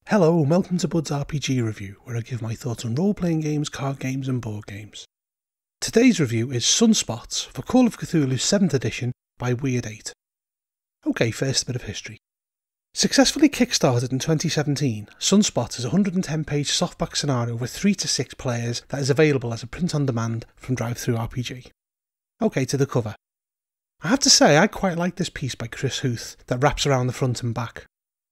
Hello and welcome to Bud's RPG Review, where I give my thoughts on role-playing games, card games and board games. Today's review is Sunspots for Call of Cthulhu 7th edition by Weird 8. Okay, first a bit of history. Successfully kickstarted in 2017, Sunspots is a 110-page softback scenario with 3 to 6 players that is available as a print-on-demand from Drive-Thru-RPG. Okay, to the cover. I have to say I quite like this piece by Chris Huth that wraps around the front and back.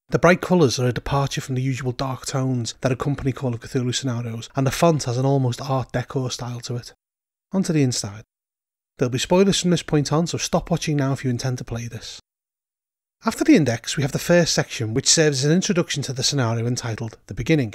The bright colours are a departure from the usual dark tones that accompany Call of Cthulhu scenarios, and the font has an almost art deco style to it. On to the inside. There'll be spoilers from this point on, so stop watching now if you intend to play this. After the index, we have the first section, which serves as an introduction to the scenario entitled The Beginning.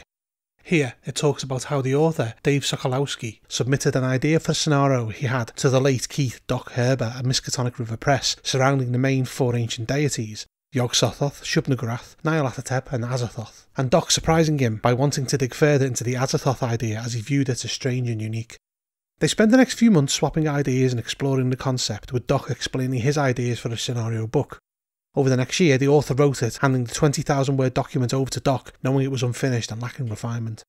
Here, it talks about how the author, Dave Sokolowski, submitted an idea for a scenario he had to the late Keith Doc Herber at Miskatonic River Press surrounding the main 4 ancient deities, Yog-Sothoth, Shub-Niggurath, Nyarlathotep and Azathoth, and Doc surprising him by wanting to dig further into the Azathoth idea as he viewed it as strange and unique. They spend the next few months swapping ideas and exploring the concept, with Doc explaining his ideas for a scenario book. Over the next year, the author wrote it, handing the 20,000 word document over to Doc, knowing it was unfinished and lacking refinement.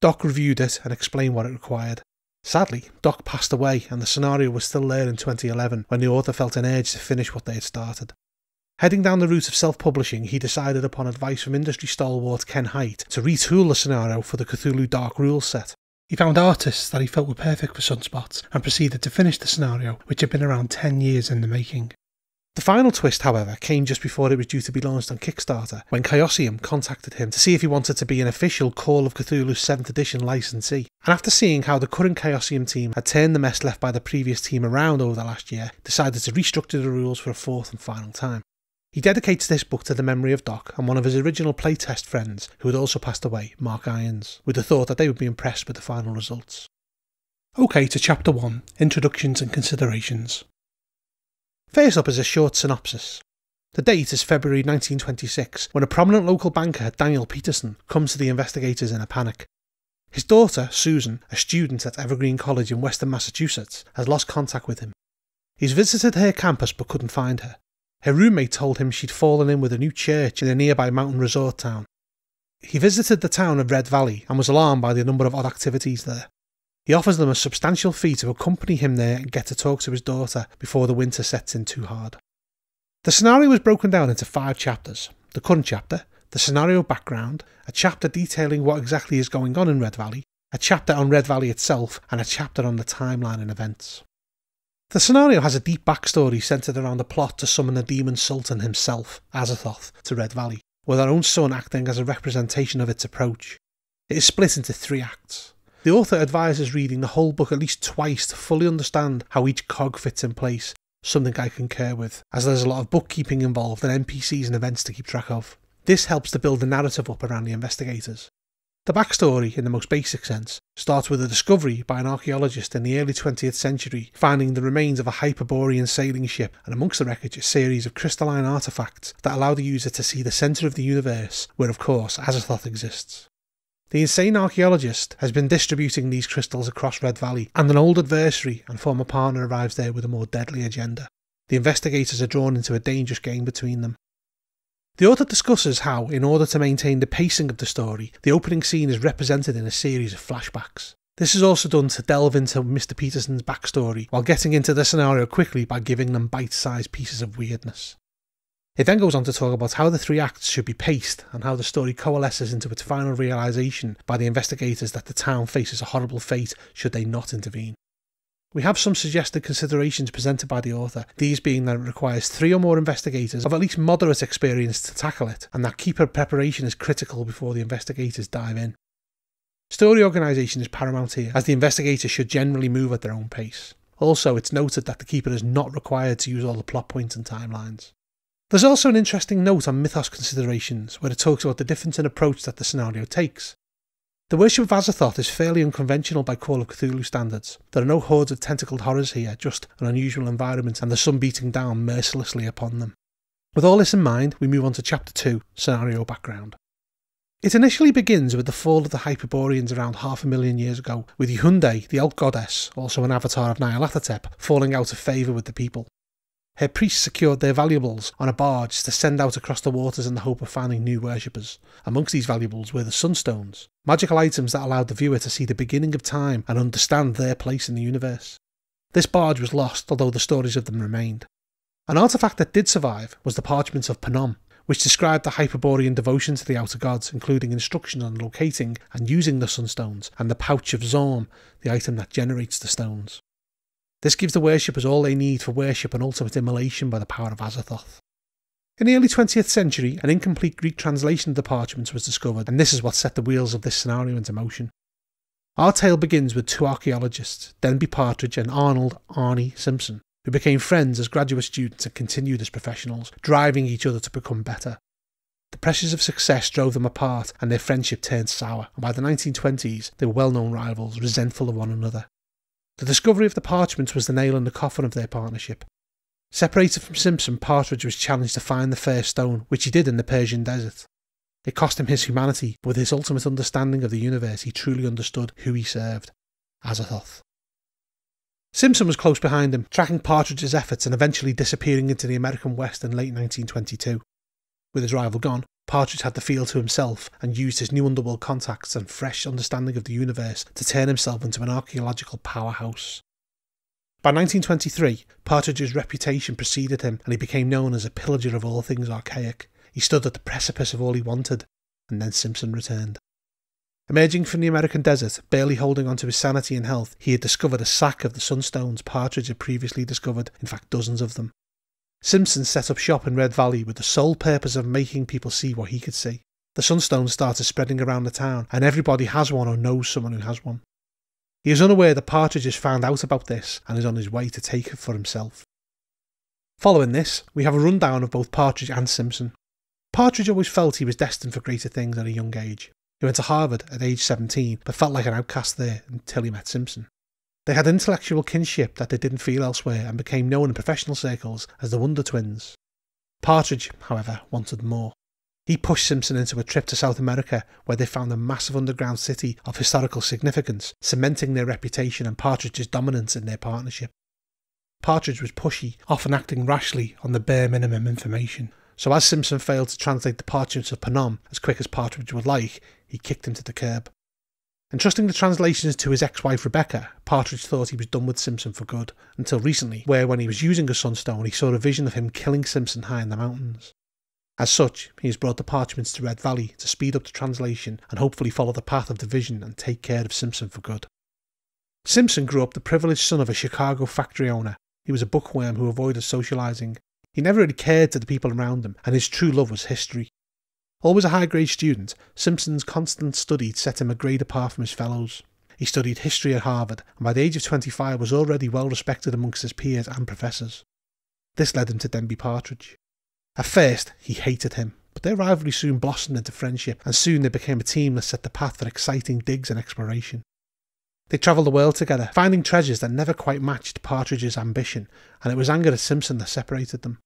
Doc reviewed it and explained what it required. Sadly, Doc passed away and the scenario was still there in 2011 when the author felt an urge to finish what they had started. Heading down the route of self-publishing, he decided upon advice from industry stalwart Ken Hite to retool the scenario for the Cthulhu Dark Rules set. He found artists that he felt were perfect for Sunspots and proceeded to finish the scenario, which had been around 10 years in the making. The final twist, however, came just before it was due to be launched on Kickstarter, when Chaosium contacted him to see if he wanted to be an official Call of Cthulhu 7th edition licensee, and after seeing how the current Chaosium team had turned the mess left by the previous team around over the last year, decided to restructure the rules for a 4th and final time. He dedicates this book to the memory of Doc and one of his original playtest friends, who had also passed away, Mark Irons, with the thought that they would be impressed with the final results. Okay, to Chapter 1, Introductions and Considerations. First up is a short synopsis. The date is February 1926, when a prominent local banker, Daniel Peterson, comes to the investigators in a panic. His daughter, Susan, a student at Evergreen College in Western Massachusetts, has lost contact with him. He's visited her campus but couldn't find her. Her roommate told him she'd fallen in with a new church in a nearby mountain resort town. He visited the town of Red Valley and was alarmed by the number of odd activities there. He offers them a substantial fee to accompany him there and get to talk to his daughter before the winter sets in too hard. The scenario was broken down into 5 chapters. The current chapter, the scenario background, a chapter detailing what exactly is going on in Red Valley, a chapter on Red Valley itself, and a chapter on the timeline and events. The scenario has a deep backstory centred around a plot to summon the demon sultan himself, Azathoth, to Red Valley, with our own son acting as a representation of its approach. It is split into 3 acts. The author advises reading the whole book at least twice to fully understand how each cog fits in place, something I concur with, as there's a lot of bookkeeping involved and NPCs and events to keep track of. This helps to build the narrative up around the investigators. The backstory, in the most basic sense, starts with a discovery by an archaeologist in the early 20th century finding the remains of a Hyperborean sailing ship and amongst the wreckage a series of crystalline artefacts that allow the user to see the centre of the universe, where of course Azathoth exists. The insane archaeologist has been distributing these crystals across Red Valley, and an old adversary and former partner arrives there with a more deadly agenda. The investigators are drawn into a dangerous game between them. The author discusses how, in order to maintain the pacing of the story, the opening scene is represented in a series of flashbacks. This is also done to delve into Mr. Peterson's backstory, while getting into the scenario quickly by giving them bite-sized pieces of weirdness. It then goes on to talk about how the 3 acts should be paced and how the story coalesces into its final realisation by the investigators that the town faces a horrible fate should they not intervene. We have some suggested considerations presented by the author, these being that it requires 3 or more investigators of at least moderate experience to tackle it, and that keeper preparation is critical before the investigators dive in. Story organisation is paramount here, as the investigators should generally move at their own pace. Also, it's noted that the keeper is not required to use all the plot points and timelines. There's also an interesting note on mythos considerations, where it talks about the difference in approach that the scenario takes. The worship of Azathoth is fairly unconventional by Call of Cthulhu standards. There are no hordes of tentacled horrors here, just an unusual environment and the sun beating down mercilessly upon them. With all this in mind, we move on to Chapter 2, Scenario Background. It initially begins with the fall of the Hyperboreans around 500,000 years ago, with Hyundai, the elk goddess, also an avatar of Nyarlathotep, falling out of favour with the people. Her priests secured their valuables on a barge to send out across the waters in the hope of finding new worshippers. Amongst these valuables were the Sunstones, magical items that allowed the viewer to see the beginning of time and understand their place in the universe. This barge was lost, although the stories of them remained. An artifact that did survive was the Parchment of Panem, which described the Hyperborean devotion to the outer gods, including instruction on locating and using the Sunstones, and the Pouch of Zorn, the item that generates the stones. This gives the worshippers all they need for worship and ultimate immolation by the power of Azathoth. In the early 20th century, an incomplete Greek translation of the parchments was discovered, and this is what set the wheels of this scenario into motion. Our tale begins with two archaeologists, Denby Partridge and Arnold Arnie Simpson, who became friends as graduate students and continued as professionals, driving each other to become better. The pressures of success drove them apart, and their friendship turned sour, and by the 1920s they were well-known rivals, resentful of one another. The discovery of the parchments was the nail in the coffin of their partnership. Separated from Simpson, Partridge was challenged to find the first stone, which he did in the Persian desert. It cost him his humanity, but with his ultimate understanding of the universe, he truly understood who he served: Azathoth. Simpson was close behind him, tracking Partridge's efforts and eventually disappearing into the American West in late 1922. With his rival gone, Partridge had the field to himself and used his new underworld contacts and fresh understanding of the universe to turn himself into an archaeological powerhouse. By 1923, Partridge's reputation preceded him and he became known as a pillager of all things archaic. He stood at the precipice of all he wanted, and then Simpson returned. Emerging from the American desert, barely holding on to his sanity and health, he had discovered a sack of the Sunstones Partridge had previously discovered, in fact dozens of them. Simpson set up shop in Red Valley with the sole purpose of making people see what he could see. The Sunstones started spreading around the town, and everybody has one or knows someone who has one. He is unaware that Partridge has found out about this and is on his way to take it for himself. Following this, we have a rundown of both Partridge and Simpson. Partridge always felt he was destined for greater things at a young age. He went to Harvard at age 17, but felt like an outcast there until he met Simpson. They had intellectual kinship that they didn't feel elsewhere and became known in professional circles as the Wonder Twins. Partridge, however, wanted more. He pushed Simpson into a trip to South America, where they found a massive underground city of historical significance, cementing their reputation and Partridge's dominance in their partnership. Partridge was pushy, often acting rashly on the bare minimum information. So as Simpson failed to translate the Parchments of Panem as quick as Partridge would like, he kicked him to the curb. Entrusting the translations to his ex-wife Rebecca, Partridge thought he was done with Simpson for good, until recently, where when he was using a sunstone he saw a vision of him killing Simpson high in the mountains. As such, he has brought the Parchments to Red Valley to speed up the translation and hopefully follow the path of the vision and take care of Simpson for good. Simpson grew up the privileged son of a Chicago factory owner. He was a bookworm who avoided socialising. He never really cared to the people around him, and his true love was history. Always a high-grade student, Simpson's constant study set him a grade apart from his fellows. He studied history at Harvard, and by the age of 25 was already well respected amongst his peers and professors. This led him to Denby Partridge. At first, he hated him, but their rivalry soon blossomed into friendship, and soon they became a team that set the path for exciting digs and exploration. They travelled the world together, finding treasures that never quite matched Partridge's ambition, and it was anger at Simpson that separated them.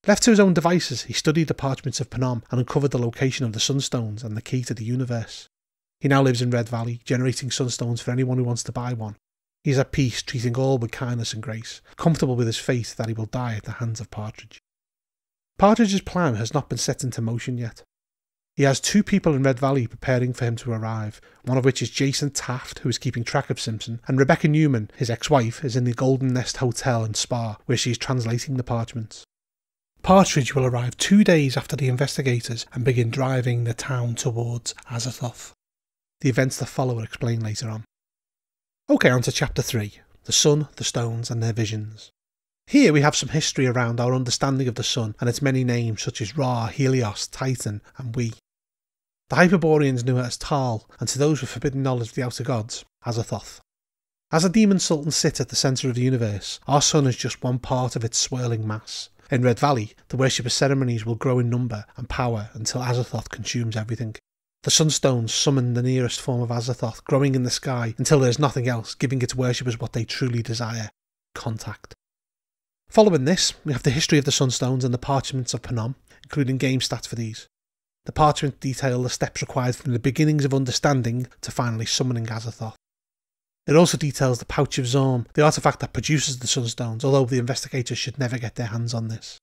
Left to his own devices, he studied the Parchments of Panem and uncovered the location of the Sunstones and the key to the universe. He now lives in Red Valley, generating Sunstones for anyone who wants to buy one. He is at peace, treating all with kindness and grace, comfortable with his fate that he will die at the hands of Partridge. Partridge's plan has not been set into motion yet. He has two people in Red Valley preparing for him to arrive, one of which is Jason Taft, who is keeping track of Simpson, and Rebecca Newman, his ex-wife, is in the Golden Nest Hotel and Spa, where she is translating the parchments. Partridge will arrive 2 days after the investigators and begin driving the town towards Azathoth. The events that follow are explained later on. Okay, on to Chapter 3, the Sun, the Stones and their Visions. Here we have some history around our understanding of the Sun and its many names such as Ra, Helios, Titan and We. The Hyperboreans knew it as Tal, and to those with forbidden knowledge of the outer gods, Azathoth. As the demon sultans sit at the centre of the universe, our Sun is just one part of its swirling mass. In Red Valley, the worship ceremonies will grow in number and power until Azathoth consumes everything. The Sunstones summon the nearest form of Azathoth, growing in the sky until there is nothing else, giving its worshippers what they truly desire: contact. Following this, we have the history of the Sunstones and the Parchments of Panem, including game stats for these. The parchments detail the steps required from the beginnings of understanding to finally summoning Azathoth. It also details the Pouch of Zorm, the artifact that produces the Sunstones, although the investigators should never get their hands on this.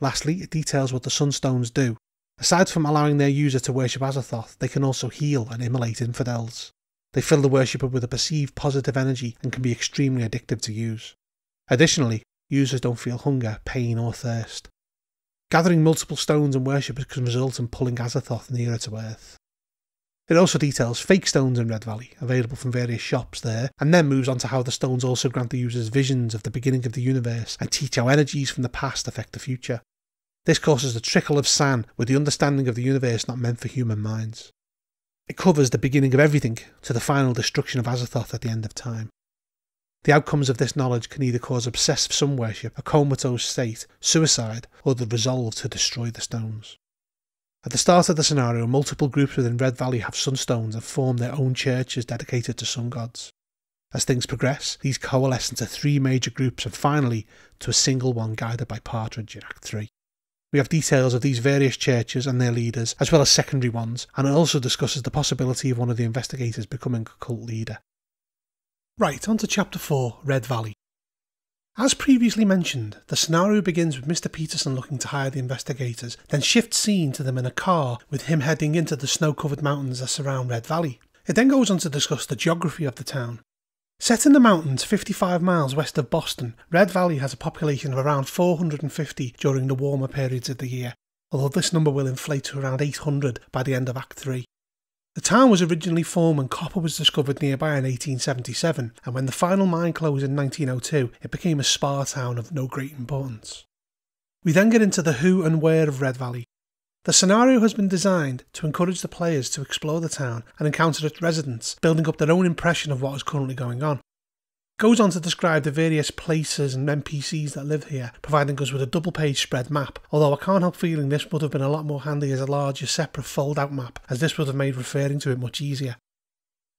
Lastly, it details what the Sunstones do. Aside from allowing their user to worship Azathoth, they can also heal and immolate infidels. They fill the worshipper with a perceived positive energy and can be extremely addictive to use. Additionally, users don't feel hunger, pain or thirst. Gathering multiple stones and worshippers can result in pulling Azathoth nearer to Earth. It also details fake stones in Red Valley, available from various shops there, and then moves on to how the stones also grant the users visions of the beginning of the universe and teach how energies from the past affect the future. This causes a trickle of sand with the understanding of the universe not meant for human minds. It covers the beginning of everything to the final destruction of Azathoth at the end of time. The outcomes of this knowledge can either cause obsessive sun worship, a comatose state, suicide, or the resolve to destroy the stones. At the start of the scenario, multiple groups within Red Valley have sunstones and form their own churches dedicated to sun gods. As things progress, these coalesce into 3 major groups and finally to a single one guided by Partridge in Act 3. We have details of these various churches and their leaders, as well as secondary ones, and it also discusses the possibility of one of the investigators becoming a cult leader. Right, on to Chapter 4, Red Valley. As previously mentioned, the scenario begins with Mr. Peterson looking to hire the investigators, then shifts scene to them in a car with him heading into the snow-covered mountains that surround Red Valley. It then goes on to discuss the geography of the town. Set in the mountains 55 miles west of Boston, Red Valley has a population of around 450 during the warmer periods of the year, although this number will inflate to around 800 by the end of Act 3. The town was originally formed when copper was discovered nearby in 1877, and when the final mine closed in 1902, it became a spa town of no great importance. We then get into the who and where of Red Valley. The scenario has been designed to encourage the players to explore the town and encounter its residents, building up their own impression of what is currently going on. It goes on to describe the various places and NPCs that live here, providing us with a double-page spread map, although I can't help feeling this would have been a lot more handy as a larger separate fold-out map, as this would have made referring to it much easier.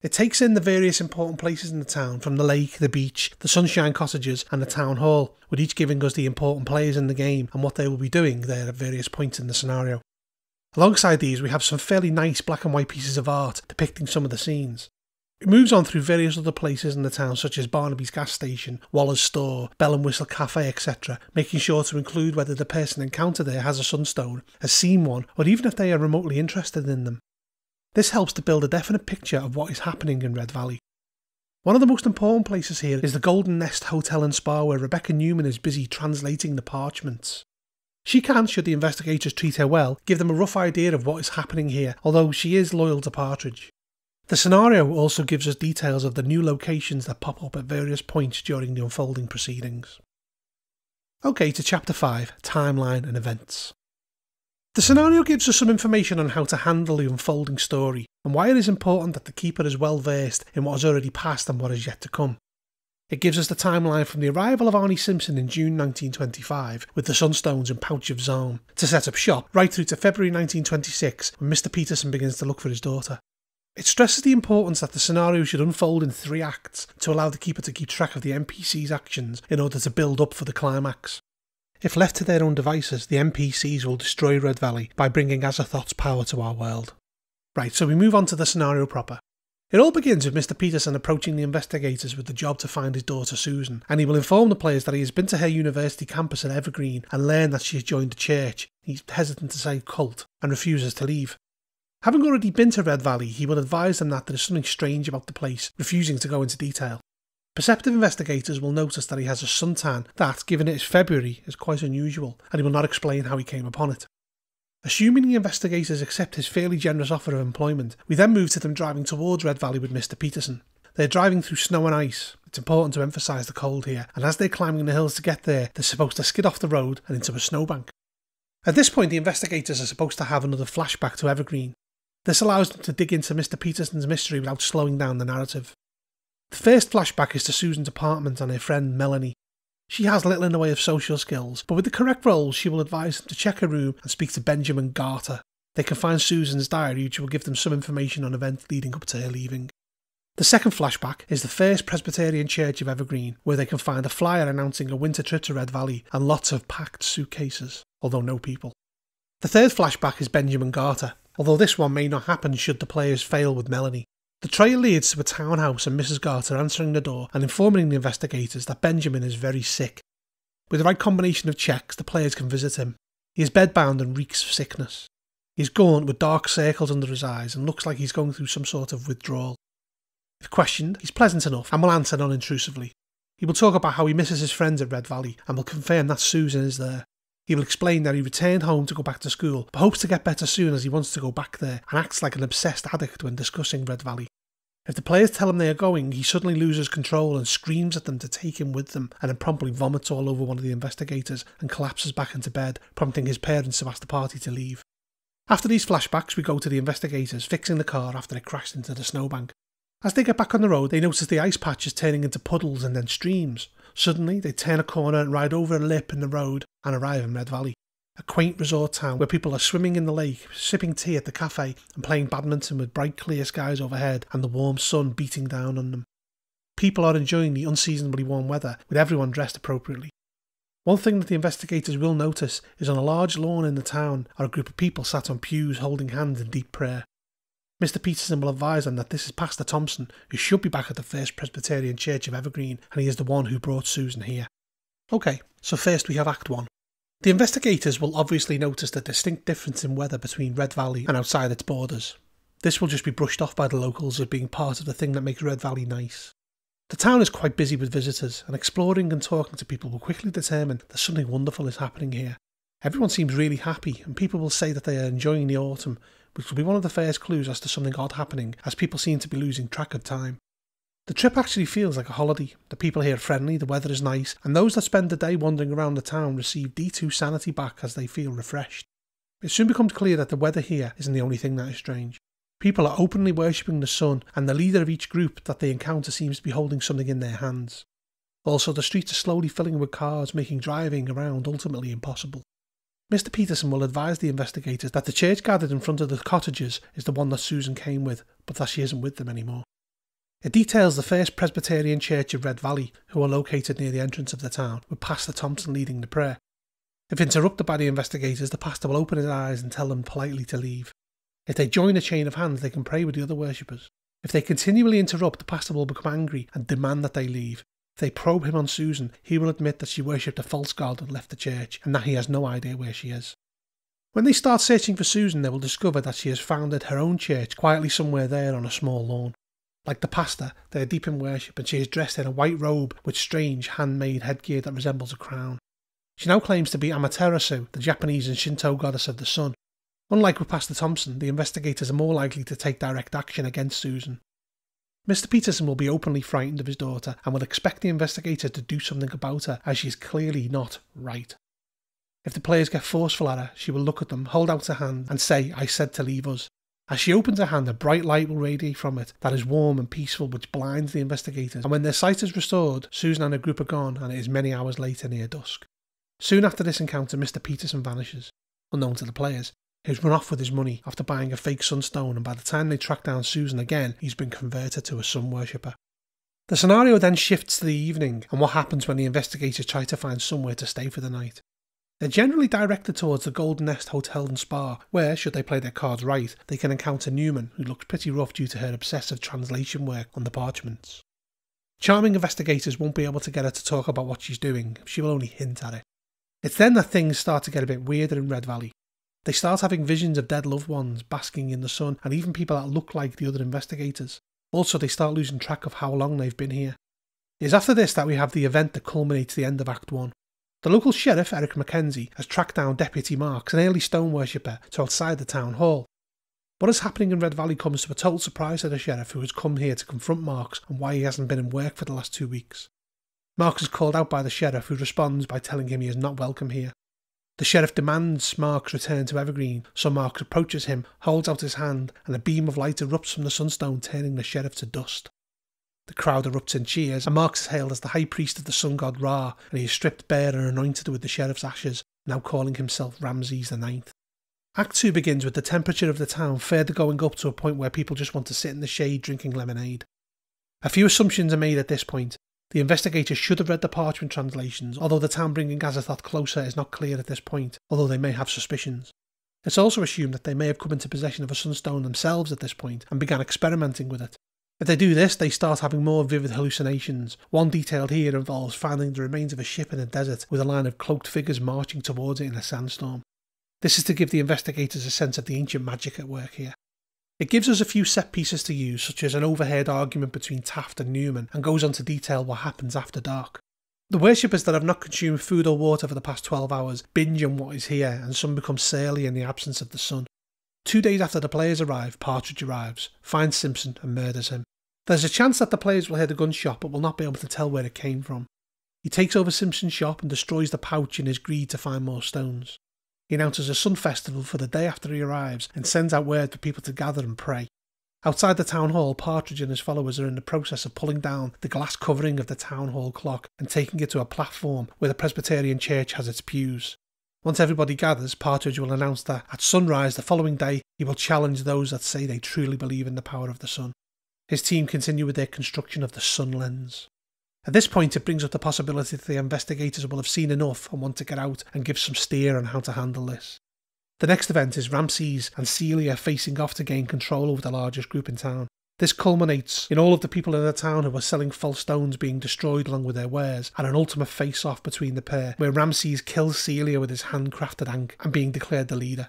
It takes in the various important places in the town, from the lake, the beach, the sunshine cottages and the town hall, with each giving us the important players in the game and what they will be doing there at various points in the scenario. Alongside these, we have some fairly nice black and white pieces of art depicting some of the scenes. It moves on through various other places in the town such as Barnaby's gas station, Waller's store, Bell and Whistle cafe, etc., making sure to include whether the person encountered there has a sunstone, has seen one, or even if they are remotely interested in them. This helps to build a definite picture of what is happening in Red Valley. One of the most important places here is the Golden Nest Hotel and Spa, where Rebecca Newman is busy translating the parchments. She can, should the investigators treat her well, give them a rough idea of what is happening here, although she is loyal to Partridge. The scenario also gives us details of the new locations that pop up at various points during the unfolding proceedings. Okay, to Chapter 5, Timeline and Events. The scenario gives us some information on how to handle the unfolding story, and why it is important that the keeper is well versed in what has already passed and what is yet to come. It gives us the timeline from the arrival of Arnie Simpson in June 1925 with the Sunstones and Pouch of Zorm to set up shop, right through to February 1926 when Mr. Peterson begins to look for his daughter. It stresses the importance that the scenario should unfold in 3 acts to allow the keeper to keep track of the NPC's actions in order to build up for the climax. If left to their own devices, the NPCs will destroy Red Valley by bringing Azathoth's power to our world. Right, so we move on to the scenario proper. It all begins with Mr. Peterson approaching the investigators with the job to find his daughter Susan, and he will inform the players that he has been to her university campus at Evergreen and learned that she has joined a church. He's hesitant to say cult and refuses to leave. Having already been to Red Valley, he will advise them that there is something strange about the place, refusing to go into detail. Perceptive investigators will notice that he has a suntan that, given it is February, is quite unusual, and he will not explain how he came upon it. Assuming the investigators accept his fairly generous offer of employment, we then move to them driving towards Red Valley with Mr. Peterson. They're driving through snow and ice. It's important to emphasise the cold here, and as they're climbing the hills to get there, they're supposed to skid off the road and into a snowbank. At this point, the investigators are supposed to have another flashback to Evergreen. This allows them to dig into Mr. Peterson's mystery without slowing down the narrative. The first flashback is to Susan's apartment and her friend Melanie. She has little in the way of social skills, but with the correct roles she will advise them to check her room and speak to Benjamin Garter. They can find Susan's diary, which will give them some information on events leading up to her leaving. The second flashback is the First Presbyterian Church of Evergreen, where they can find a flyer announcing a winter trip to Red Valley and lots of packed suitcases, although no people. The third flashback is Benjamin Garter, although this one may not happen should the players fail with Melanie. The trail leads to a townhouse and Mrs. Garter answering the door and informing the investigators that Benjamin is very sick. With the right combination of checks, the players can visit him. He is bedbound and reeks of sickness. He is gaunt with dark circles under his eyes and looks like he's going through some sort of withdrawal. If questioned, he's pleasant enough and will answer non-intrusively. He will talk about how he misses his friends at Red Valley and will confirm that Susan is there. He will explain that he returned home to go back to school, but hopes to get better soon as he wants to go back there and acts like an obsessed addict when discussing Red Valley. If the players tell him they are going, he suddenly loses control and screams at them to take him with them, and then promptly vomits all over one of the investigators and collapses back into bed, prompting his parents to ask the party to leave. After these flashbacks, we go to the investigators fixing the car after it crashed into the snowbank. As they get back on the road, they notice the ice patch is turning into puddles and then streams. Suddenly, they turn a corner and ride over a lip in the road and arrive in Red Valley, a quaint resort town where people are swimming in the lake, sipping tea at the cafe and playing badminton with bright clear skies overhead and the warm sun beating down on them. People are enjoying the unseasonably warm weather, with everyone dressed appropriately. One thing that the investigators will notice is on a large lawn in the town are a group of people sat on pews holding hands in deep prayer. Mr. Peterson will advise them that this is Pastor Thompson, who should be back at the First Presbyterian Church of Evergreen, and he is the one who brought Susan here. Okay, so first we have Act 1. The investigators will obviously notice the distinct difference in weather between Red Valley and outside its borders. This will just be brushed off by the locals as being part of the thing that makes Red Valley nice. The town is quite busy with visitors, and exploring and talking to people will quickly determine that something wonderful is happening here. Everyone seems really happy, and people will say that they are enjoying the autumn, which will be one of the first clues as to something odd happening, as people seem to be losing track of time. The trip actually feels like a holiday. The people here are friendly, the weather is nice, and those that spend the day wandering around the town receive D2 sanity back as they feel refreshed. It soon becomes clear that the weather here isn't the only thing that is strange. People are openly worshipping the sun, and the leader of each group that they encounter seems to be holding something in their hands. Also, the streets are slowly filling with cars, making driving around ultimately impossible. Mr. Peterson will advise the investigators that the church gathered in front of the cottages is the one that Susan came with, but that she isn't with them anymore. It details the First Presbyterian Church of Red Valley, who are located near the entrance of the town, with Pastor Thompson leading the prayer. If interrupted by the investigators, the pastor will open his eyes and tell them politely to leave. If they join a chain of hands, they can pray with the other worshippers. If they continually interrupt, the pastor will become angry and demand that they leave. If they probe him on Susan, he will admit that she worshipped a false god and left the church, and that he has no idea where she is. When they start searching for Susan, they will discover that she has founded her own church quietly somewhere there on a small lawn. Like the pastor, they are deep in worship, and she is dressed in a white robe with strange handmade headgear that resembles a crown. She now claims to be Amaterasu, the Japanese and Shinto goddess of the sun. Unlike with Pastor Thompson, the investigators are more likely to take direct action against Susan. Mr. Peterson will be openly frightened of his daughter and will expect the investigators to do something about her, as she is clearly not right. If the players get forceful at her, she will look at them, hold out her hand and say, "I said to leave us." As she opens her hand, a bright light will radiate from it that is warm and peaceful, which blinds the investigators, and when their sight is restored, Susan and her group are gone, and it is many hours later near dusk. Soon after this encounter, Mr. Peterson vanishes, unknown to the players. He's run off with his money after buying a fake sunstone, and by the time they track down Susan again, he's been converted to a sun worshipper. The scenario then shifts to the evening and what happens when the investigators try to find somewhere to stay for the night. They're generally directed towards the Golden Nest Hotel and Spa, where, should they play their cards right, they can encounter Newman, who looks pretty rough due to her obsessive translation work on the parchments. Charming investigators won't be able to get her to talk about what she's doing, she will only hint at it. It's then that things start to get a bit weirder in Red Valley. They start having visions of dead loved ones basking in the sun, and even people that look like the other investigators. Also, they start losing track of how long they've been here. It is after this that we have the event that culminates the end of Act 1. The local sheriff, Eric Mackenzie, has tracked down Deputy Marks, an early stone worshipper, to outside the town hall. What is happening in Red Valley comes to a total surprise to the sheriff, who has come here to confront Marks and why he hasn't been in work for the last 2 weeks. Marks is called out by the sheriff, who responds by telling him he is not welcome here. The sheriff demands Marks return to Evergreen, so Marks approaches him, holds out his hand, and a beam of light erupts from the sunstone, turning the sheriff to dust. The crowd erupts in cheers, and Marks is hailed as the high priest of the sun god Ra, and he is stripped bare and anointed with the sheriff's ashes, now calling himself Ramses IX. Act 2 begins with the temperature of the town further going up to a point where people just want to sit in the shade drinking lemonade. A few assumptions are made at this point. The investigators should have read the Parchment translations, although the town bringing Azathoth closer is not clear at this point, although they may have suspicions. It's also assumed that they may have come into possession of a sunstone themselves at this point and began experimenting with it. If they do this, they start having more vivid hallucinations. One detail here involves finding the remains of a ship in a desert with a line of cloaked figures marching towards it in a sandstorm. This is to give the investigators a sense of the ancient magic at work here. It gives us a few set pieces to use, such as an overheard argument between Taft and Newman, and goes on to detail what happens after dark. The worshippers that have not consumed food or water for the past 12 hours binge on what is here, and some become surly in the absence of the sun. 2 days after the players arrive, Partridge arrives, finds Simpson and murders him. There's a chance that the players will hear the gunshot but will not be able to tell where it came from. He takes over Simpson's shop and destroys the pouch in his greed to find more stones. He announces a sun festival for the day after he arrives and sends out word for people to gather and pray. Outside the town hall, Partridge and his followers are in the process of pulling down the glass covering of the town hall clock and taking it to a platform where the Presbyterian church has its pews. Once everybody gathers, Partridge will announce that at sunrise the following day he will challenge those that say they truly believe in the power of the sun. His team continue with their construction of the sun lens. At this point it brings up the possibility that the investigators will have seen enough and want to get out and give some steer on how to handle this. The next event is Ramses and Celia facing off to gain control over the largest group in town. This culminates in all of the people in the town who are selling false stones being destroyed along with their wares, and an ultimate face-off between the pair, where Ramses kills Celia with his handcrafted ankh and being declared the leader.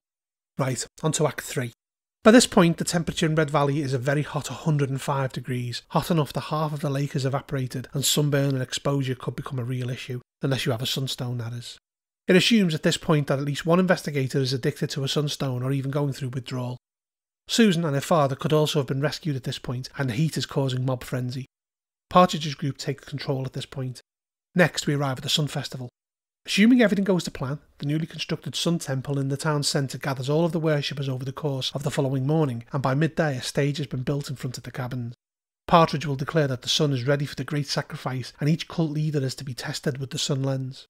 Right, on to Act 3. By this point, the temperature in Red Valley is a very hot 105 degrees, hot enough that half of the lake has evaporated and sunburn and exposure could become a real issue, unless you have a sunstone, that is. It assumes at this point that at least one investigator is addicted to a sunstone or even going through withdrawal. Susan and her father could also have been rescued at this point, and the heat is causing mob frenzy. Partridge's group takes control at this point. Next, we arrive at the Sun Festival. Assuming everything goes to plan, the newly constructed Sun Temple in the town centre gathers all of the worshippers over the course of the following morning, and by midday a stage has been built in front of the cabins. Partridge will declare that the sun is ready for the great sacrifice, and each cult leader is to be tested with the sun lens.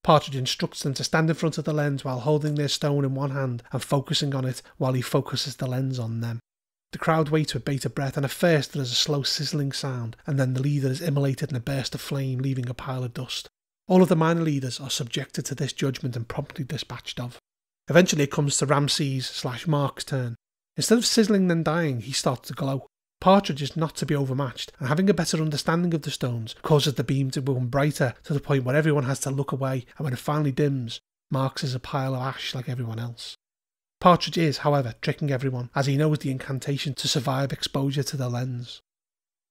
Partridge instructs them to stand in front of the lens while holding their stone in one hand and focusing on it while he focuses the lens on them. The crowd waits with bated breath, and at first there is a slow sizzling sound, and then the leader is immolated in a burst of flame, leaving a pile of dust. All of the minor leaders are subjected to this judgment and promptly dispatched of. Eventually it comes to Ramses/Mark's turn. Instead of sizzling then dying, he starts to glow. Partridge is not to be overmatched, and having a better understanding of the stones causes the beam to become brighter to the point where everyone has to look away, and when it finally dims, Mark's is a pile of ash like everyone else. Partridge is, however, tricking everyone, as he knows the incantation to survive exposure to the lens.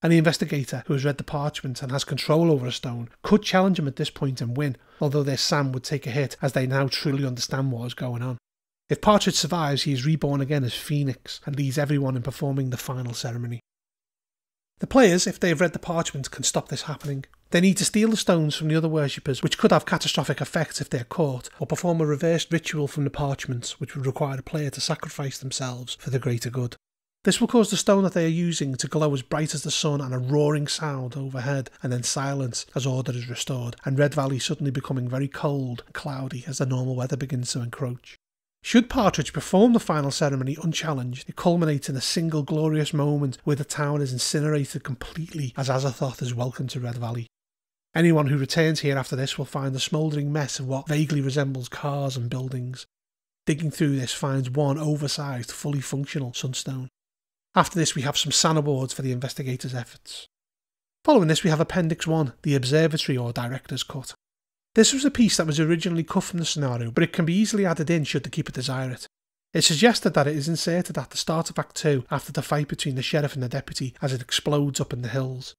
Any investigator who has read the parchment and has control over a stone could challenge him at this point and win, although their Sam would take a hit as they now truly understand what is going on. If Partridge survives, he is reborn again as Phoenix and leads everyone in performing the final ceremony. The players, if they have read the parchment, can stop this happening. They need to steal the stones from the other worshippers, which could have catastrophic effects if they are caught, or perform a reversed ritual from the parchment, which would require the player to sacrifice themselves for the greater good. This will cause the stone that they are using to glow as bright as the sun and a roaring sound overhead, and then silence as order is restored, and Red Valley suddenly becoming very cold and cloudy as the normal weather begins to encroach. Should Partridge perform the final ceremony unchallenged, it culminates in a single glorious moment where the town is incinerated completely as Azathoth is welcomed to Red Valley. Anyone who returns here after this will find a smouldering mess of what vaguely resembles cars and buildings. Digging through this finds one oversized, fully functional sunstone. After this we have some SAN awards for the investigators' efforts. Following this we have Appendix 1, the Observatory or Director's Cut. This was a piece that was originally cut from the scenario, but it can be easily added in should the keeper desire it. It suggested that it is inserted at the start of Act 2 after the fight between the sheriff and the deputy as it explodes up in the hills.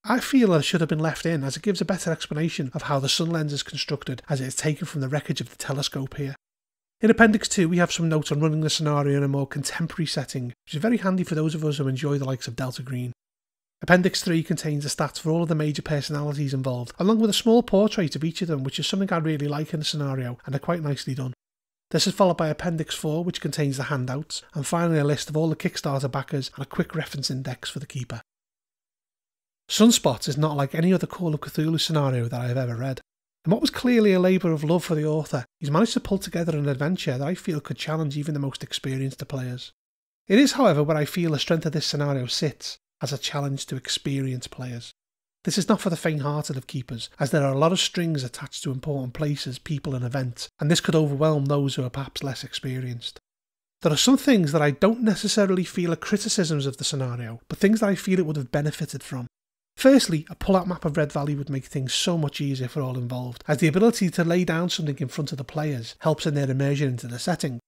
I feel that it should have been left in as it gives a better explanation of how the sun lens is constructed as it is taken from the wreckage of the telescope here. In Appendix 2 we have some notes on running the scenario in a more contemporary setting, which is very handy for those of us who enjoy the likes of Delta Green. Appendix 3 contains the stats for all of the major personalities involved, along with a small portrait of each of them, which is something I really like in the scenario and are quite nicely done. This is followed by Appendix 4, which contains the handouts, and finally a list of all the Kickstarter backers and a quick reference index for the keeper. Sunspots is not like any other Call of Cthulhu scenario that I have ever read. And what was clearly a labour of love for the author, he's managed to pull together an adventure that I feel could challenge even the most experienced players. It is, however, where I feel the strength of this scenario sits, as a challenge to experienced players. This is not for the faint-hearted of keepers, as there are a lot of strings attached to important places, people and events, and this could overwhelm those who are perhaps less experienced. There are some things that I don't necessarily feel are criticisms of the scenario, but things that I feel it would have benefited from. Firstly, a pull-out map of Red Valley would make things so much easier for all involved, as the ability to lay down something in front of the players helps in their immersion into the setting.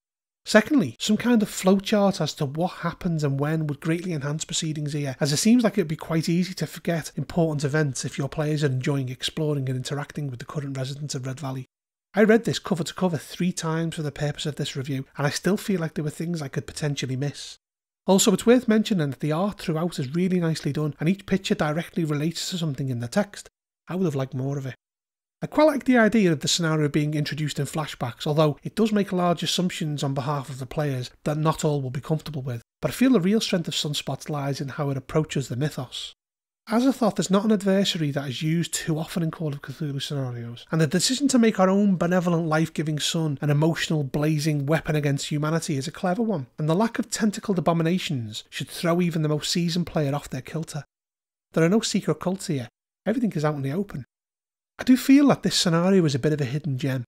Secondly, some kind of flowchart as to what happens and when would greatly enhance proceedings here, as it seems like it would be quite easy to forget important events if your players are enjoying exploring and interacting with the current residents of Red Valley. I read this cover to cover 3 times for the purpose of this review, and I still feel like there were things I could potentially miss. Also, it's worth mentioning that the art throughout is really nicely done, and each picture directly relates to something in the text. I would have liked more of it. I quite like the idea of the scenario being introduced in flashbacks, although it does make large assumptions on behalf of the players that not all will be comfortable with, but I feel the real strength of Sunspots lies in how it approaches the mythos. As a thought, there's not an adversary that is used too often in Call of Cthulhu scenarios, and the decision to make our own benevolent life-giving sun an emotional, blazing weapon against humanity is a clever one, and the lack of tentacled abominations should throw even the most seasoned player off their kilter. There are no secret cults here, everything is out in the open. I do feel that this scenario is a bit of a hidden gem.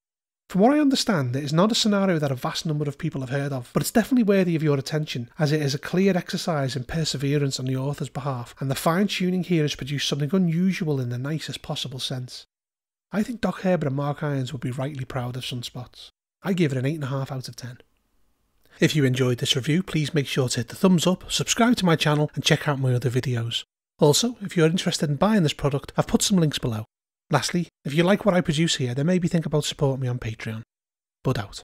From what I understand, it is not a scenario that a vast number of people have heard of, but it's definitely worthy of your attention, as it is a clear exercise in perseverance on the author's behalf, and the fine-tuning here has produced something unusual in the nicest possible sense. I think Doc Herbert and Mark Irons would be rightly proud of Sunspots. I give it an 8.5 out of 10. If you enjoyed this review, please make sure to hit the thumbs up, subscribe to my channel, and check out my other videos. Also, if you're interested in buying this product, I've put some links below. Lastly, if you like what I produce here, then maybe think about supporting me on Patreon. Bud out.